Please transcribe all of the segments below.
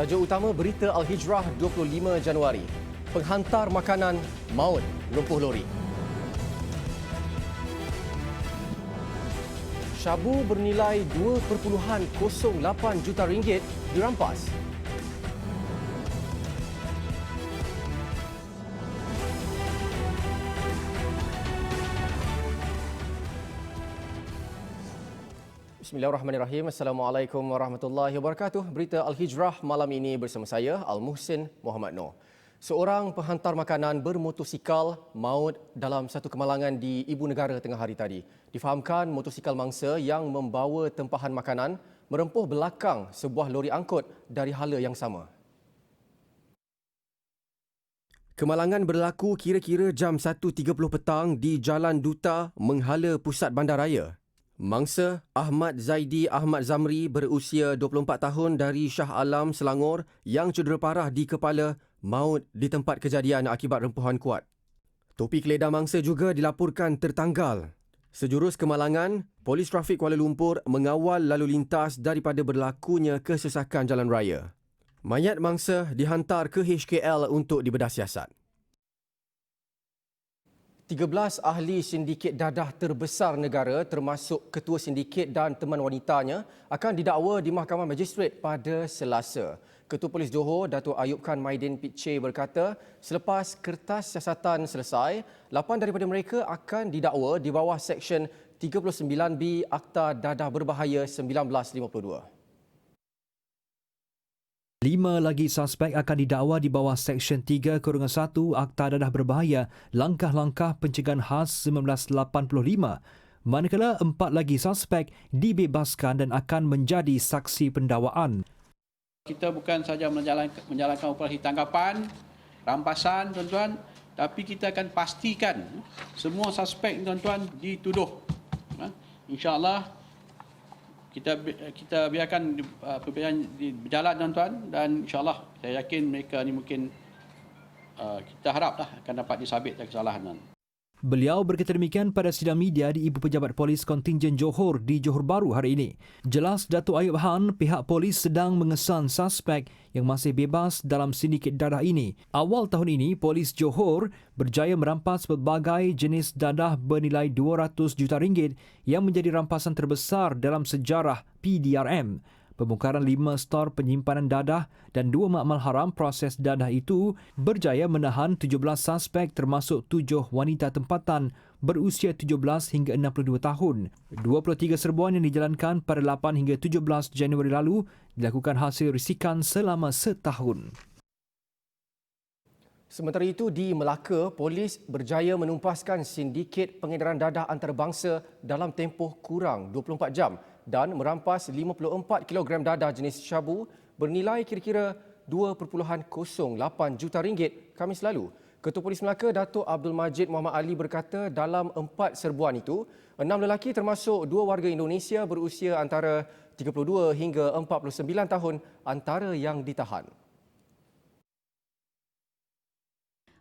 Tajuk utama berita Al-Hijrah 25 Januari. Penghantar makanan maut lumpuh lori. Syabu bernilai 2.08 juta ringgit dirampas. Bismillahirrahmanirrahim. Assalamualaikum warahmatullahi wabarakatuh. Berita Al-Hijrah malam ini bersama saya, Al-Muhsin Muhammad Noor. Seorang penghantar makanan bermotosikal maut dalam satu kemalangan di Ibu Negara tengah hari tadi. Difahamkan motosikal mangsa yang membawa tempahan makanan merempuh belakang sebuah lori angkut dari hala yang sama. Kemalangan berlaku kira-kira jam 1.30 petang di Jalan Duta, Menghala Pusat Bandaraya. Mangsa Ahmad Zaidi Ahmad Zamri berusia 24 tahun dari Shah Alam, Selangor yang cedera parah di kepala maut di tempat kejadian akibat rempuhan kuat. Topi keledar mangsa juga dilaporkan tertanggal. Sejurus kemalangan, Polis Trafik Kuala Lumpur mengawal lalu lintas daripada berlakunya kesesakan jalan raya. Mayat mangsa dihantar ke HKL untuk dibedah siasat. 13 ahli sindiket dadah terbesar negara termasuk ketua sindiket dan teman wanitanya akan didakwa di Mahkamah Magistrate pada Selasa. Ketua Polis Johor, Datuk Ayub Khan Maidin Pitche berkata, selepas kertas siasatan selesai, 8 daripada mereka akan didakwa di bawah Seksyen 39B Akta Dadah Berbahaya 1952. 5 lagi suspek akan didakwa di bawah Seksyen 3/1 Akta Dadah Berbahaya Langkah-Langkah Pencegahan Khas 1985, manakala 4 lagi suspek dibebaskan dan akan menjadi saksi pendakwaan. Kita bukan sahaja menjalankan operasi tangkapan, rampasan tuan-tuan, tapi kita akan pastikan semua suspek tuan-tuan dituduh. InsyaAllah kita biarkan perbicaraan berjalan tuan-tuan, dan insyaAllah saya yakin mereka ni mungkin kita haraplah akan dapat disabit kesalahan. Beliau berkata demikian pada sidang media di Ibu Pejabat Polis Kontingen Johor di Johor Bahru hari ini. Jelas Datuk Ayub Khan, pihak polis sedang mengesan suspek yang masih bebas dalam sindiket dadah ini. Awal tahun ini, Polis Johor berjaya merampas pelbagai jenis dadah bernilai 200 juta ringgit yang menjadi rampasan terbesar dalam sejarah PDRM. Pembongkaran 5 stor penyimpanan dadah dan 2 makmal haram proses dadah itu berjaya menahan 17 suspek termasuk 7 wanita tempatan berusia 17 hingga 62 tahun. 23 serbuan yang dijalankan pada 8 hingga 17 Januari lalu dilakukan hasil risikan selama setahun. Sementara itu, di Melaka, polis berjaya menumpaskan sindiket pengedaran dadah antarabangsa dalam tempoh kurang 24 jam dan merampas 54 kilogram dadah jenis syabu bernilai kira-kira 2.08 juta ringgit Khamis lalu. Ketua Polis Melaka, Datuk Abdul Majid Muhammad Ali berkata dalam 4 serbuan itu, 6 lelaki termasuk 2 warga Indonesia berusia antara 32 hingga 49 tahun antara yang ditahan.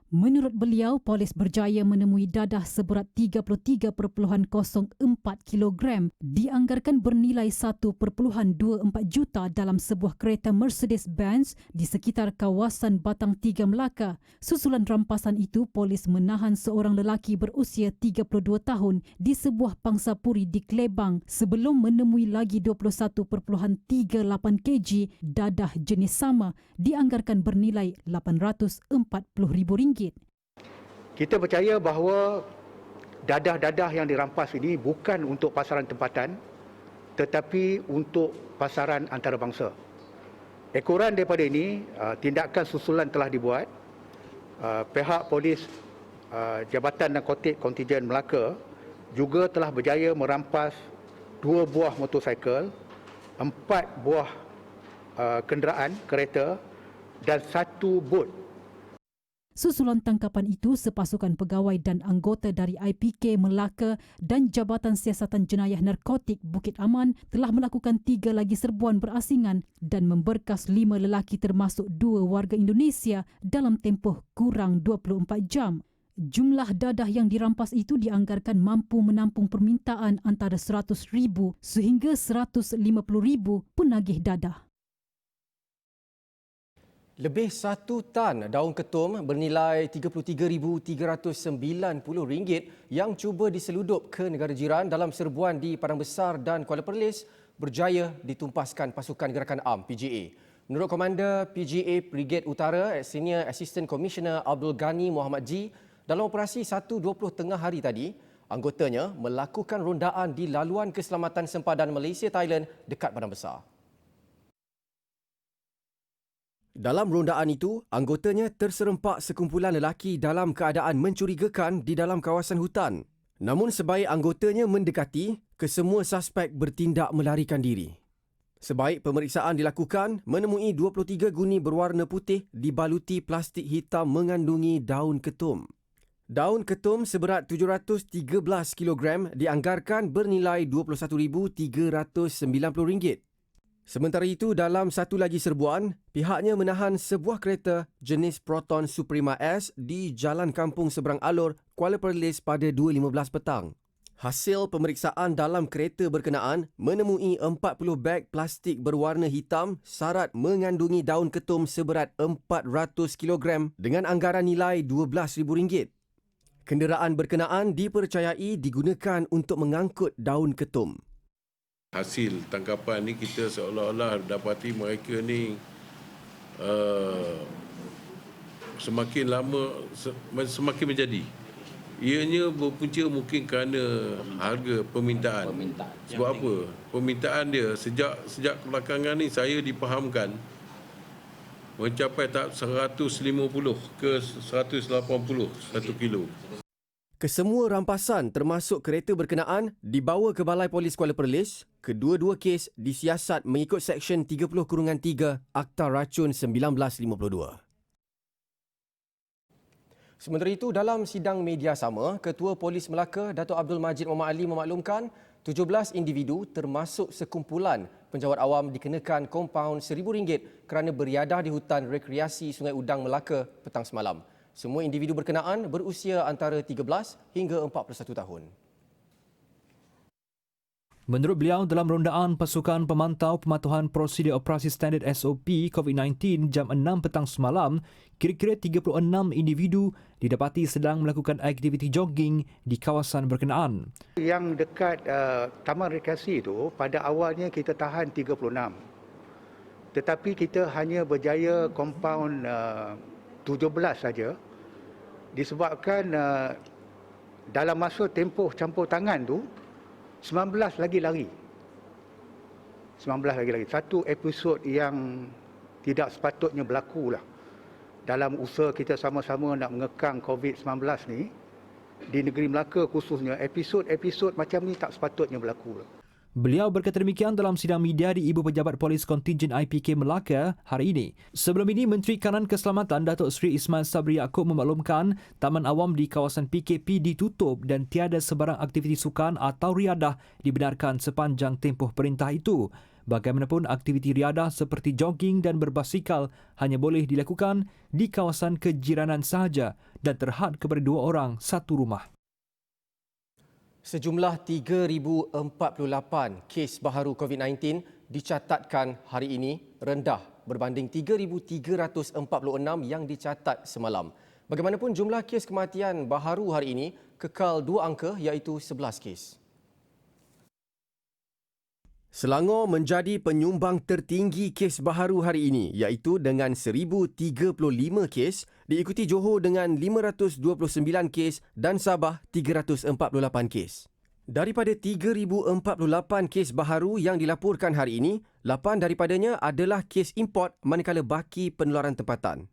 Menurut beliau, polis berjaya menemui dadah seberat 33.04 kilogram dianggarkan bernilai 1.24 juta dalam sebuah kereta Mercedes-Benz di sekitar kawasan Batang Tiga Melaka. Susulan rampasan itu, polis menahan seorang lelaki berusia 32 tahun di sebuah pangsapuri di Klebang sebelum menemui lagi 21.38 kg dadah jenis sama dianggarkan bernilai RM840,000. Kita percaya bahawa dadah-dadah yang dirampas ini bukan untuk pasaran tempatan tetapi untuk pasaran antarabangsa. Ekoran daripada ini, tindakan susulan telah dibuat. Pihak polis Jabatan Narkotik Kontingen Melaka juga telah berjaya merampas 2 buah motosikal, 4 buah kenderaan kereta dan 1 bot. Susulan tangkapan itu, sepasukan pegawai dan anggota dari IPK Melaka dan Jabatan Siasatan Jenayah Narkotik Bukit Aman telah melakukan 3 lagi serbuan berasingan dan memberkas 5 lelaki termasuk 2 warga Indonesia dalam tempoh kurang 24 jam. Jumlah dadah yang dirampas itu dianggarkan mampu menampung permintaan antara 100,000 sehingga 150,000 penagih dadah. Lebih 1 tan daun ketum bernilai RM33,390 yang cuba diseludup ke negara jiran dalam serbuan di Padang Besar dan Kuala Perlis berjaya ditumpaskan pasukan gerakan ARM PGA. Menurut Komander PGA Brigade Utara, Senior Assistant Commissioner Abdul Ghani Muhammad G, dalam operasi 1:20 tengah hari tadi, anggotanya melakukan rondaan di laluan keselamatan sempadan Malaysia-Thailand dekat Padang Besar. Dalam rondaan itu, anggotanya terserempak sekumpulan lelaki dalam keadaan mencurigakan di dalam kawasan hutan. Namun sebaik anggotanya mendekati, kesemua suspek bertindak melarikan diri. Sebaik pemeriksaan dilakukan, menemui 23 guni berwarna putih dibaluti plastik hitam mengandungi daun ketum. Daun ketum seberat 713 kg dianggarkan bernilai RM21,390. Sementara itu, dalam satu lagi serbuan, pihaknya menahan sebuah kereta jenis Proton Suprema S di Jalan Kampung Seberang Alor, Kuala Perlis pada 2.15 petang. Hasil pemeriksaan dalam kereta berkenaan menemui 40 beg plastik berwarna hitam syarat mengandungi daun ketum seberat 400 kg dengan anggaran nilai RM12,000. Kenderaan berkenaan dipercayai digunakan untuk mengangkut daun ketum. Hasil tangkapan ni kita seolah-olah dapati mereka ni semakin lama semakin menjadi. Ianya berpunca mungkin kerana harga permintaan. Sebab apa? Permintaan dia sejak kebelakangan ni saya dipahamkan mencapai tahap 150 ke 180 1 kilo. Kesemua rampasan termasuk kereta berkenaan dibawa ke Balai Polis Kuala Perlis. Kedua-dua kes disiasat mengikut Seksyen 30/3 Akta Racun 1952. Sementara itu, dalam sidang media sama, Ketua Polis Melaka, Datuk Abdul Majid Muhammad Ali memaklumkan 17 individu termasuk sekumpulan penjawat awam dikenakan kompaun RM1,000 kerana beriadah di hutan rekreasi Sungai Udang Melaka petang semalam. Semua individu berkenaan berusia antara 13 hingga 41 tahun. Menurut beliau, dalam rondaan pasukan pemantau pematuhan prosedur operasi standard SOP COVID-19 jam 6 petang semalam, kira-kira 36 individu didapati sedang melakukan aktiviti jogging di kawasan berkenaan. Yang dekat Taman Rekreasi itu, pada awalnya kita tahan 36. Tetapi kita hanya berjaya kompaun 17 saja disebabkan dalam masa tempoh campur tangan tu 19 lagi lari. 19 lagi lari. Satu episod yang tidak sepatutnya berlaku lah. Dalam usaha kita sama-sama nak mengekang COVID-19 ni, di negeri Melaka khususnya, episod-episod macam ni tak sepatutnya berlaku lah. Beliau berkata demikian dalam sidang media di Ibu Pejabat Polis Kontingen IPK Melaka hari ini. Sebelum ini, Menteri Kanan Keselamatan Datuk Seri Ismail Sabri Yaakob memaklumkan taman awam di kawasan PKP ditutup dan tiada sebarang aktiviti sukan atau riadah dibenarkan sepanjang tempoh perintah itu. Bagaimanapun, aktiviti riadah seperti jogging dan berbasikal hanya boleh dilakukan di kawasan kejiranan sahaja dan terhad kepada 2 orang satu rumah. Sejumlah 3,048 kes baharu COVID-19 dicatatkan hari ini, rendah berbanding 3,346 yang dicatat semalam. Bagaimanapun, jumlah kes kematian baharu hari ini kekal 2 angka iaitu 11 kes. Selangor menjadi penyumbang tertinggi kes baharu hari ini iaitu dengan 1,035 kes, diikuti Johor dengan 529 kes dan Sabah 348 kes. Daripada 3,048 kes baharu yang dilaporkan hari ini, 8 daripadanya adalah kes import manakala baki penularan tempatan.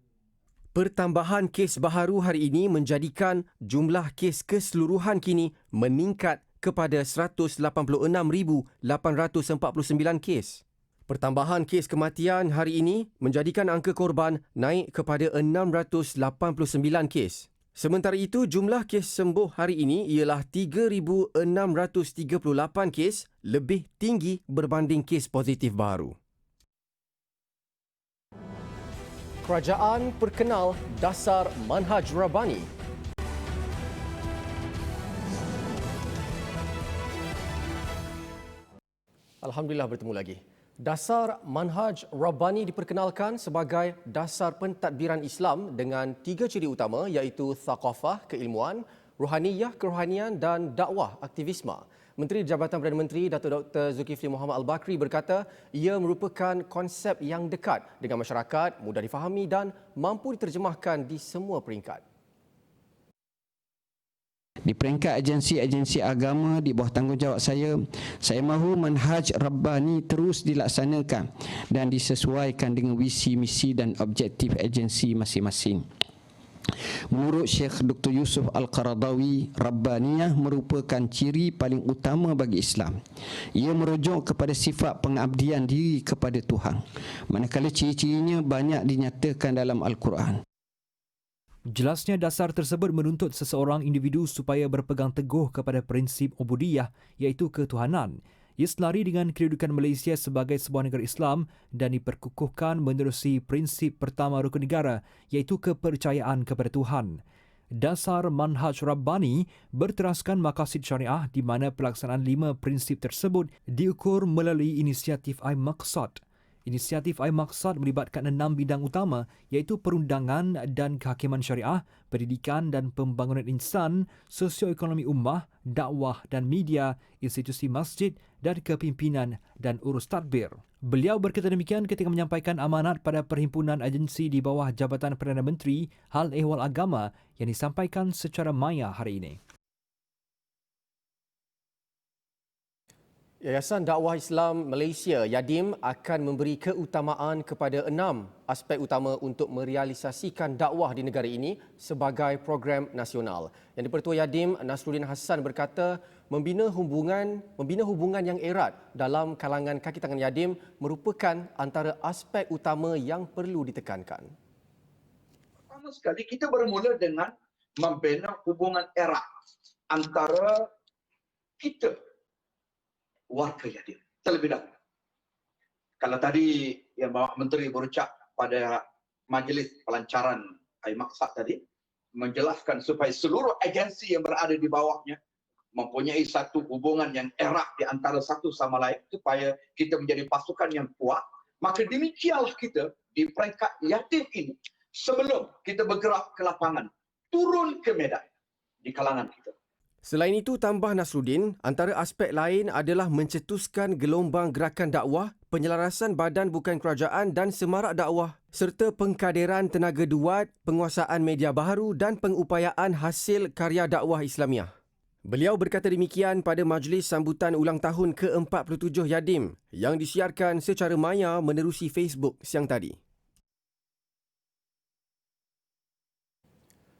Pertambahan kes baharu hari ini menjadikan jumlah kes keseluruhan kini meningkat kepada 186,849 kes. Pertambahan kes kematian hari ini menjadikan angka korban naik kepada 689 kes. Sementara itu, jumlah kes sembuh hari ini ialah 3,638 kes, lebih tinggi berbanding kes positif baru. Kerajaan perkenal dasar manhaj Rabbani. Alhamdulillah bertemu lagi. Dasar Manhaj Rabbani diperkenalkan sebagai dasar pentadbiran Islam dengan 3 ciri utama iaitu thaqafah, keilmuan, rohaniyah, kerohanian dan dakwah, aktivisme. Menteri Jabatan Perdana Menteri Datuk Dr. Zulkifli Mohamed Al-Bakri berkata ia merupakan konsep yang dekat dengan masyarakat, mudah difahami dan mampu diterjemahkan di semua peringkat. Di peringkat agensi-agensi agama di bawah tanggungjawab saya mahu manhaj Rabbani terus dilaksanakan dan disesuaikan dengan visi, misi dan objektif agensi masing-masing. Menurut Syekh Dr. Yusuf Al-Qaradawi, Rabbaniyah merupakan ciri paling utama bagi Islam. Ia merujuk kepada sifat pengabdian diri kepada Tuhan, manakala ciri-cirinya banyak dinyatakan dalam Al-Quran. Jelasnya dasar tersebut menuntut seseorang individu supaya berpegang teguh kepada prinsip ubudiyah iaitu ketuhanan. Ia selari dengan kedudukan Malaysia sebagai sebuah negara Islam dan diperkukuhkan menerusi prinsip pertama rukun negara iaitu kepercayaan kepada Tuhan. Dasar Manhaj Rabbani berteraskan maqasid syariah di mana pelaksanaan 5 prinsip tersebut diukur melalui inisiatif iMaqsad. Inisiatif iMaqsad melibatkan 6 bidang utama iaitu perundangan dan kehakiman syariah, pendidikan dan pembangunan insan, sosioekonomi ummah, dakwah dan media, institusi masjid dan kepimpinan dan urus tadbir. Beliau berkata demikian ketika menyampaikan amanat pada Perhimpunan Agensi di bawah Jabatan Perdana Menteri Hal Ehwal Agama yang disampaikan secara maya hari ini. Yayasan Dakwah Islam Malaysia YADIM akan memberi keutamaan kepada 6 aspek utama untuk merealisasikan dakwah di negara ini sebagai program nasional. Yang di-Pertua YADIM Nasruddin Hassan berkata membina hubungan yang erat dalam kalangan kaki tangan YADIM merupakan antara aspek utama yang perlu ditekankan. Pertama sekali kita bermula dengan membina hubungan erat antara kita warga YADIM terlebih dahulu. Kalau tadi yang Bapak Menteri berucap pada majlis pelancaran iMaqsad tadi, menjelaskan supaya seluruh agensi yang berada di bawahnya mempunyai satu hubungan yang erat di antara satu sama lain supaya kita menjadi pasukan yang kuat, maka demikianlah kita di peringkat YADIM ini sebelum kita bergerak ke lapangan, turun ke medan di kalangan kita. Selain itu, tambah Nasruddin, antara aspek lain adalah mencetuskan gelombang gerakan dakwah, penyelarasan badan bukan kerajaan dan semarak dakwah, serta pengkaderan tenaga duat, penguasaan media baharu dan pengupayaan hasil karya dakwah Islamiah. Beliau berkata demikian pada majlis sambutan ulang tahun ke-47 YADIM yang disiarkan secara maya menerusi Facebook siang tadi.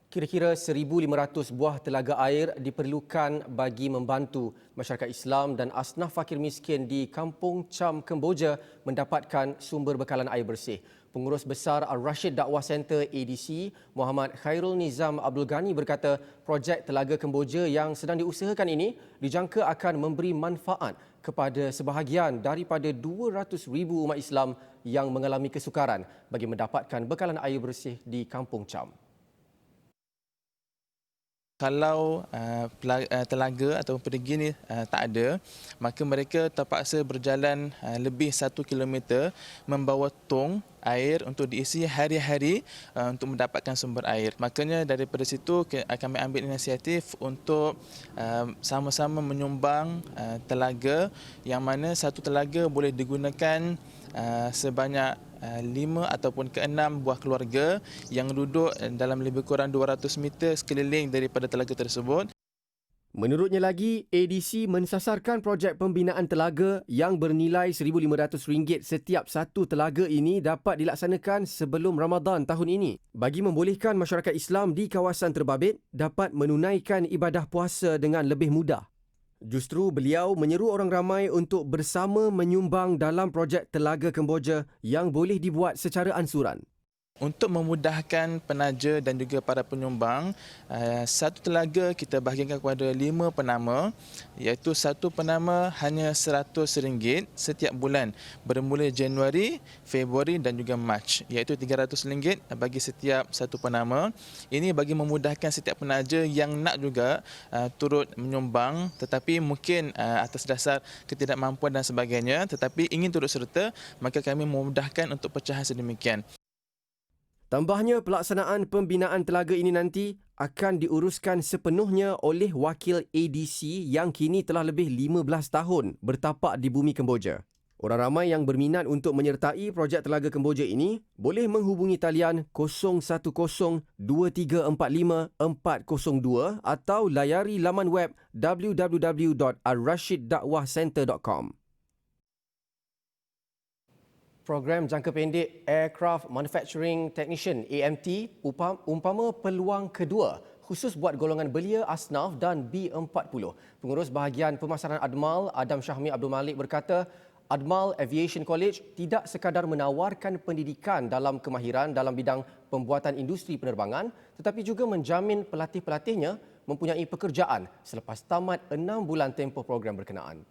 Kira-kira 1,500 buah telaga air diperlukan bagi membantu masyarakat Islam dan asnaf fakir miskin di Kampung Cham, Kemboja mendapatkan sumber bekalan air bersih. Pengurus Besar Al-Rashid Dakwah Center ADC, Muhammad Khairul Nizam Abdul Ghani berkata projek Telaga Kemboja yang sedang diusahakan ini dijangka akan memberi manfaat kepada sebahagian daripada 200,000 umat Islam yang mengalami kesukaran bagi mendapatkan bekalan air bersih di Kampung Cham. Kalau telaga atau perigi ni tak ada, maka mereka terpaksa berjalan lebih 1 kilometer membawa tong air untuk diisi hari-hari untuk mendapatkan sumber air. Makanya daripada situ kami ambil inisiatif untuk sama-sama menyumbang telaga yang mana satu telaga boleh digunakan sebanyak 5 ataupun ke-6 buah keluarga yang duduk dalam lebih kurang 200 meter sekeliling daripada telaga tersebut. Menurutnya lagi, ADC mensasarkan projek pembinaan telaga yang bernilai RM1,500 setiap satu telaga ini dapat dilaksanakan sebelum Ramadan tahun ini bagi membolehkan masyarakat Islam di kawasan terbabit dapat menunaikan ibadah puasa dengan lebih mudah. Justru beliau menyeru orang ramai untuk bersama menyumbang dalam projek Telaga Kemboja yang boleh dibuat secara ansuran. Untuk memudahkan penaja dan juga para penyumbang, satu telaga kita bahagikan kepada 5 penama, iaitu satu penama hanya RM100 setiap bulan bermula Januari, Februari dan juga Mac, iaitu RM300 bagi setiap satu penama. Ini bagi memudahkan setiap penaja yang nak juga turut menyumbang tetapi mungkin atas dasar ketidakmampuan dan sebagainya tetapi ingin turut serta, maka kami memudahkan untuk pecahan sedemikian. Tambahnya, pelaksanaan pembinaan telaga ini nanti akan diuruskan sepenuhnya oleh wakil ADC yang kini telah lebih 15 tahun bertapak di bumi Kemboja. Orang ramai yang berminat untuk menyertai projek telaga Kemboja ini boleh menghubungi talian 010-2345-402 atau layari laman web www.alrashiddakwahcenter.com. Program jangka pendek Aircraft Manufacturing Technician AMT umpama peluang kedua khusus buat golongan belia asnaf dan B40. Pengurus bahagian pemasaran Admal, Adam Syahmi Abdul Malik berkata, Admal Aviation College tidak sekadar menawarkan pendidikan dalam kemahiran dalam bidang pembuatan industri penerbangan tetapi juga menjamin pelatih-pelatihnya mempunyai pekerjaan selepas tamat 6 bulan tempoh program berkenaan.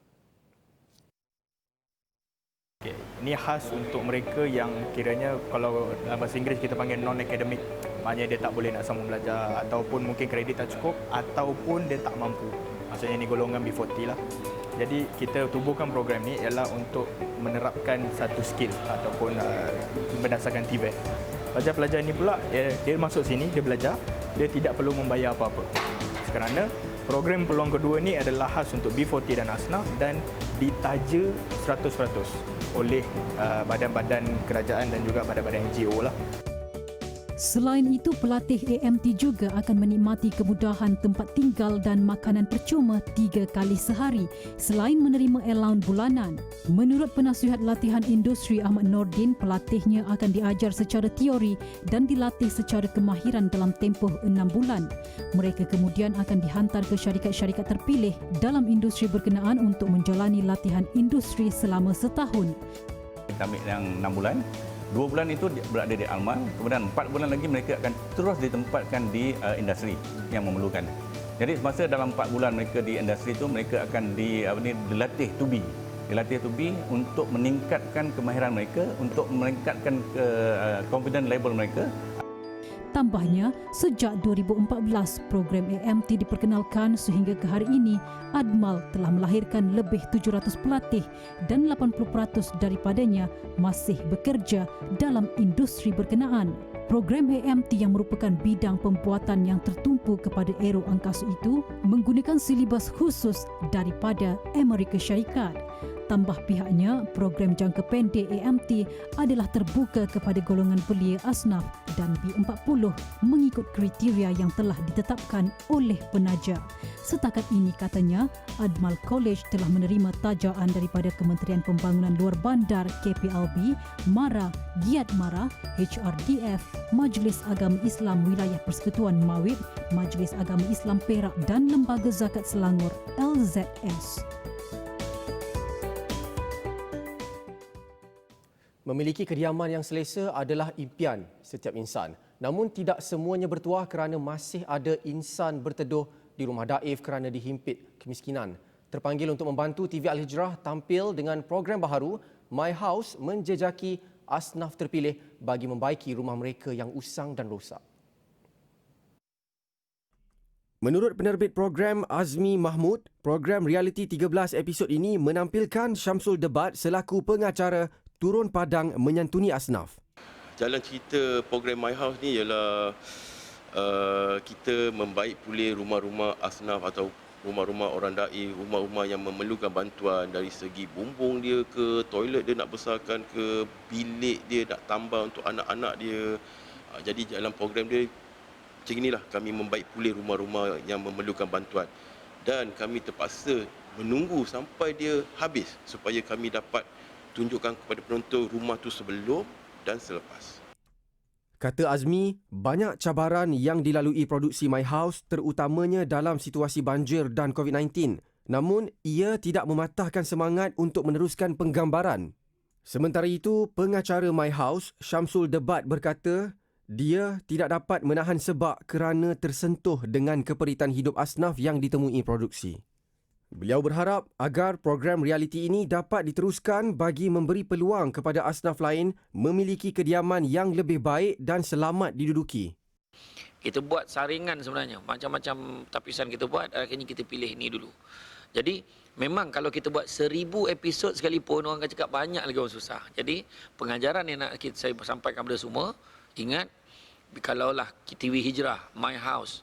Ini khas untuk mereka yang kiranya kalau dalam bahasa Inggeris kita panggil non-academic, maknanya dia tak boleh nak sambung belajar ataupun mungkin kredit tak cukup ataupun dia tak mampu. Maksudnya ini golongan B40 lah. Jadi kita tubuhkan program ni ialah untuk menerapkan satu skill ataupun berdasarkan TVET. Pelajar-pelajar ini pula dia masuk sini, dia belajar, dia tidak perlu membayar apa-apa. Kerana program peluang kedua ni adalah khas untuk B40 dan asnaf dan ditaja 100% oleh badan-badan kerajaan dan juga badan-badan NGO lah. Selain itu, pelatih AMT juga akan menikmati kemudahan tempat tinggal dan makanan percuma 3 kali sehari selain menerima allowance bulanan. Menurut penasihat latihan industri Ahmad Nordin, pelatihnya akan diajar secara teori dan dilatih secara kemahiran dalam tempoh 6 bulan. Mereka kemudian akan dihantar ke syarikat-syarikat terpilih dalam industri berkenaan untuk menjalani latihan industri selama setahun. Kita ambil yang 6 bulan. 2 bulan itu berada di Almal, kemudian 4 bulan lagi mereka akan terus ditempatkan di industri yang memerlukan. Jadi semasa dalam 4 bulan mereka di industri itu, mereka akan dilatih to be. Dilatih to be untuk meningkatkan kemahiran mereka, untuk meningkatkan confidence level mereka. Tambahnya, sejak 2014, program AMT diperkenalkan sehingga ke hari ini, Admal telah melahirkan lebih 700 pelatih dan 80% daripadanya masih bekerja dalam industri berkenaan. Program AMT yang merupakan bidang pembuatan yang tertumpu kepada aero angkasa itu menggunakan silibus khusus daripada Amerika Syarikat. Tambah pihaknya, program jangka pendek AMT adalah terbuka kepada golongan belia asnaf dan B40 mengikut kriteria yang telah ditetapkan oleh penaja. Setakat ini katanya, Admal College telah menerima tajaan daripada Kementerian Pembangunan Luar Bandar KPLB, MARA, Giat MARA, HRDF, Majlis Agama Islam Wilayah Persekutuan Mawib, Majlis Agama Islam Perak dan Lembaga Zakat Selangor LZS. Memiliki kediaman yang selesa adalah impian setiap insan. Namun tidak semuanya bertuah kerana masih ada insan berteduh di rumah daif kerana dihimpit kemiskinan. Terpanggil untuk membantu TV Al-Hijrah tampil dengan program baharu, My House menjejaki asnaf terpilih bagi membaiki rumah mereka yang usang dan rosak. Menurut penerbit program Azmi Mahmud, program realiti 13 episod ini menampilkan Syamsul Debat selaku pengacara turun padang menyantuni asnaf. Jalan cerita program My House ni ialah kita membaik pulih rumah-rumah asnaf atau rumah-rumah orang daif, rumah-rumah yang memerlukan bantuan dari segi bumbung dia ke, toilet dia nak besarkan ke, bilik dia nak tambah untuk anak-anak dia. Jadi dalam program dia macam inilah kami membaik pulih rumah-rumah yang memerlukan bantuan. Dan kami terpaksa menunggu sampai dia habis supaya kami dapat tunjukkan kepada penonton rumah tu sebelum dan selepas. Kata Azmi, banyak cabaran yang dilalui produksi My House terutamanya dalam situasi banjir dan COVID-19. Namun, ia tidak mematahkan semangat untuk meneruskan penggambaran. Sementara itu, pengacara My House, Syamsul Debat berkata, dia tidak dapat menahan sebab kerana tersentuh dengan keperitan hidup asnaf yang ditemui produksi. Beliau berharap agar program realiti ini dapat diteruskan bagi memberi peluang kepada asnaf lain memiliki kediaman yang lebih baik dan selamat diduduki. Kita buat saringan sebenarnya. Macam-macam tapisan kita buat, akhirnya kita pilih ini dulu. Jadi, memang kalau kita buat 1000 episod sekalipun, orang akan cakap banyak lagi orang susah. Jadi, pengajaran yang nak saya sampaikan kepada semua, ingat, kalaulah TV Hijrah, My House,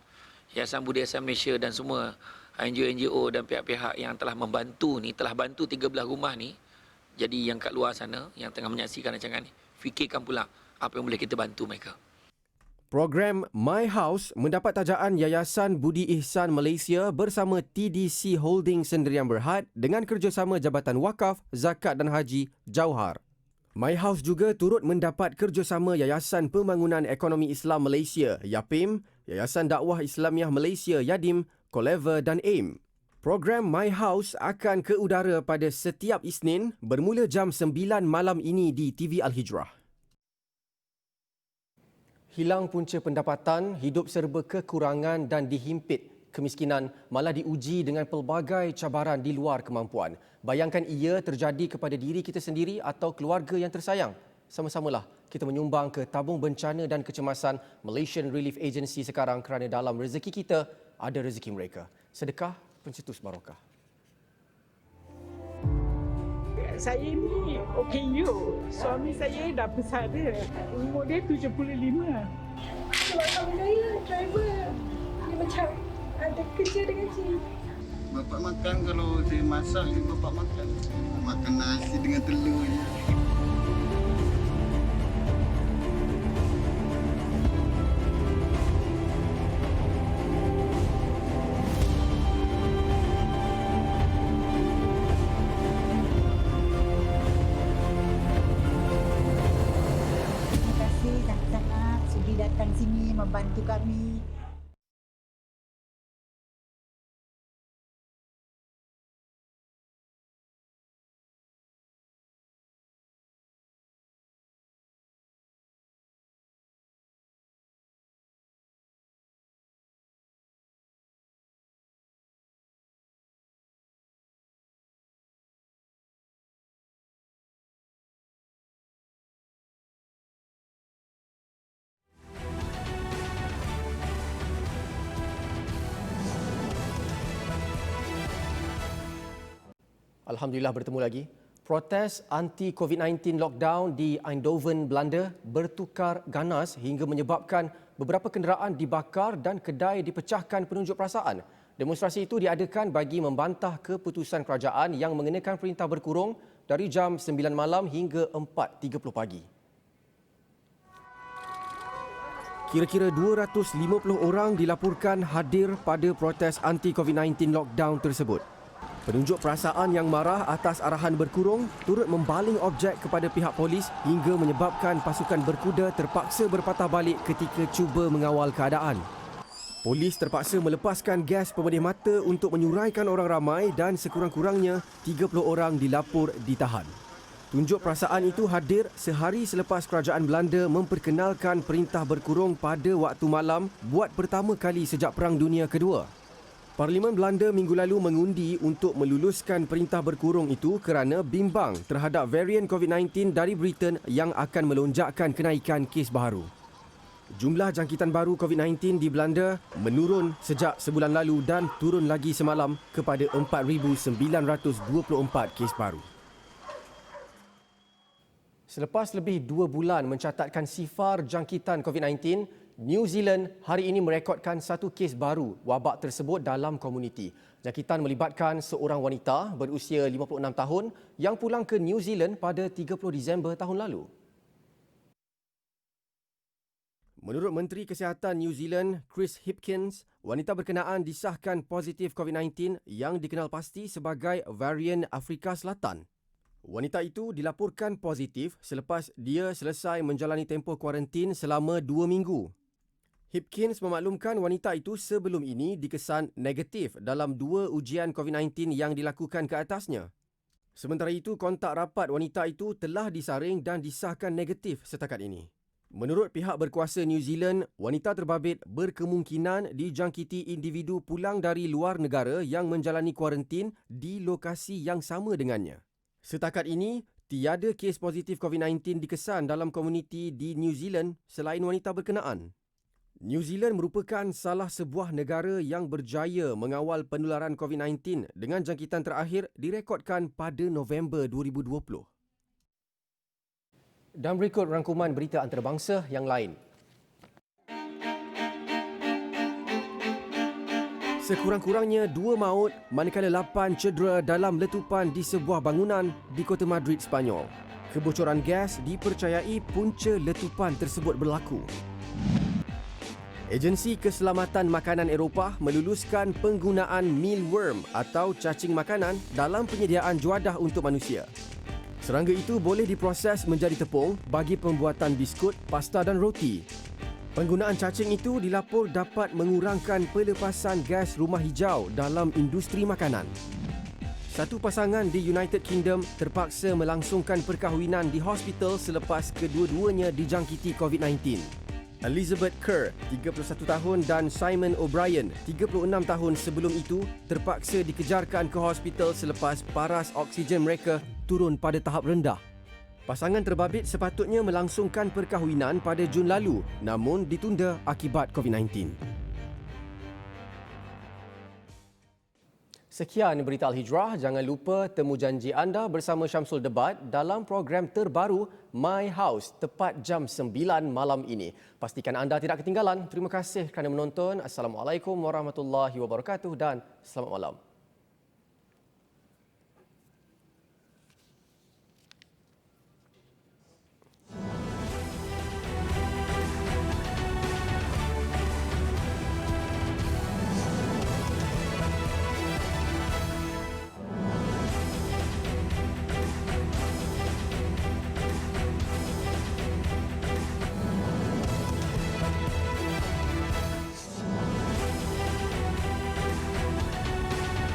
Yayasan Budi Ihsan Malaysia dan semua NGO-NGO dan pihak-pihak yang telah membantu ni, telah bantu 13 rumah ni, jadi yang kat luar sana, yang tengah menyaksikan rancangan ni, fikirkan pula apa yang boleh kita bantu mereka. Program My House mendapat tajaan Yayasan Budi Ihsan Malaysia bersama TDC Holding Sendirian Berhad dengan kerjasama Jabatan Wakaf, Zakat dan Haji, Jauhar. My House juga turut mendapat kerjasama Yayasan Pembangunan Ekonomi Islam Malaysia, YAPIM, Yayasan Dakwah Islamiah Malaysia, YADIM, Colever dan AIM. Program My House akan ke udara pada setiap Isnin bermula jam 9 malam ini di TV Al-Hijrah. Hilang punca pendapatan, hidup serba kekurangan dan dihimpit kemiskinan malah diuji dengan pelbagai cabaran di luar kemampuan. Bayangkan ia terjadi kepada diri kita sendiri atau keluarga yang tersayang. Sama-samalah kita menyumbang ke tabung bencana dan kecemasan Malaysian Relief Agency sekarang kerana dalam rezeki kita ada rezeki mereka. Sedekah pencetus barakah. Saya ni OKU. Suami saya dah pesara. Umur dia 75. Sebab saya driver. Dia macam ada kerja dengan cik. Bapak makan kalau saya masak, bapak makan. Makan nasi dengan telur je. Datang sini membantu kami. Alhamdulillah bertemu lagi. Protes anti-COVID-19 lockdown di Eindhoven, Belanda bertukar ganas hingga menyebabkan beberapa kenderaan dibakar dan kedai dipecahkan penunjuk perasaan. Demonstrasi itu diadakan bagi membantah keputusan kerajaan yang mengenakan perintah berkurung dari jam 9 malam hingga 4.30 pagi. Kira-kira 250 orang dilaporkan hadir pada protes anti-COVID-19 lockdown tersebut. Penunjuk perasaan yang marah atas arahan berkurung turut membaling objek kepada pihak polis hingga menyebabkan pasukan berkuda terpaksa berpatah balik ketika cuba mengawal keadaan. Polis terpaksa melepaskan gas pemedih mata untuk menyuraikan orang ramai dan sekurang-kurangnya 30 orang dilapor ditahan. Tunjuk perasaan itu hadir sehari selepas kerajaan Belanda memperkenalkan perintah berkurung pada waktu malam buat pertama kali sejak Perang Dunia Kedua. Parlimen Belanda minggu lalu mengundi untuk meluluskan perintah berkurung itu kerana bimbang terhadap varian COVID-19 dari Britain yang akan melonjakkan kenaikan kes baru. Jumlah jangkitan baru COVID-19 di Belanda menurun sejak sebulan lalu dan turun lagi semalam kepada 4,924 kes baru. Selepas lebih 2 bulan mencatatkan sifar jangkitan COVID-19, New Zealand hari ini merekodkan 1 kes baru wabak tersebut dalam komuniti. Jangkitan melibatkan seorang wanita berusia 56 tahun yang pulang ke New Zealand pada 30 Disember tahun lalu. Menurut Menteri Kesihatan New Zealand, Chris Hipkins, wanita berkenaan disahkan positif COVID-19 yang dikenal pasti sebagai varian Afrika Selatan. Wanita itu dilaporkan positif selepas dia selesai menjalani tempoh kuarantin selama 2 minggu. Hipkins memaklumkan wanita itu sebelum ini dikesan negatif dalam 2 ujian COVID-19 yang dilakukan ke atasnya. Sementara itu, kontak rapat wanita itu telah disaring dan disahkan negatif setakat ini. Menurut pihak berkuasa New Zealand, wanita terbabit berkemungkinan dijangkiti individu pulang dari luar negara yang menjalani kuarantin di lokasi yang sama dengannya. Setakat ini, tiada kes positif COVID-19 dikesan dalam komuniti di New Zealand selain wanita berkenaan. New Zealand merupakan salah sebuah negara yang berjaya mengawal penularan COVID-19 dengan jangkitan terakhir direkodkan pada November 2020. Dan berikut rangkuman berita antarabangsa yang lain. Sekurang-kurangnya 2 maut manakala 8 cedera dalam letupan di sebuah bangunan di Kota Madrid, Sepanyol. Kebocoran gas dipercayai punca letupan tersebut berlaku. Agensi Keselamatan Makanan Eropah meluluskan penggunaan mealworm atau cacing makanan dalam penyediaan juadah untuk manusia. Serangga itu boleh diproses menjadi tepung bagi pembuatan biskut, pasta dan roti. Penggunaan cacing itu dilapor dapat mengurangkan pelepasan gas rumah hijau dalam industri makanan. Satu pasangan di United Kingdom terpaksa melangsungkan perkahwinan di hospital selepas kedua-duanya dijangkiti COVID-19. Elizabeth Kerr, 31 tahun dan Simon O'Brien, 36 tahun sebelum itu terpaksa dikejarkan ke hospital selepas paras oksigen mereka turun pada tahap rendah. Pasangan terbabit sepatutnya melangsungkan perkahwinan pada Jun lalu namun ditunda akibat COVID-19. Sekian Berita Al-Hijrah. Jangan lupa temu janji anda bersama Syamsul Debat dalam program terbaru My House tepat jam 9 malam ini. Pastikan anda tidak ketinggalan. Terima kasih kerana menonton. Assalamualaikum warahmatullahi wabarakatuh dan selamat malam.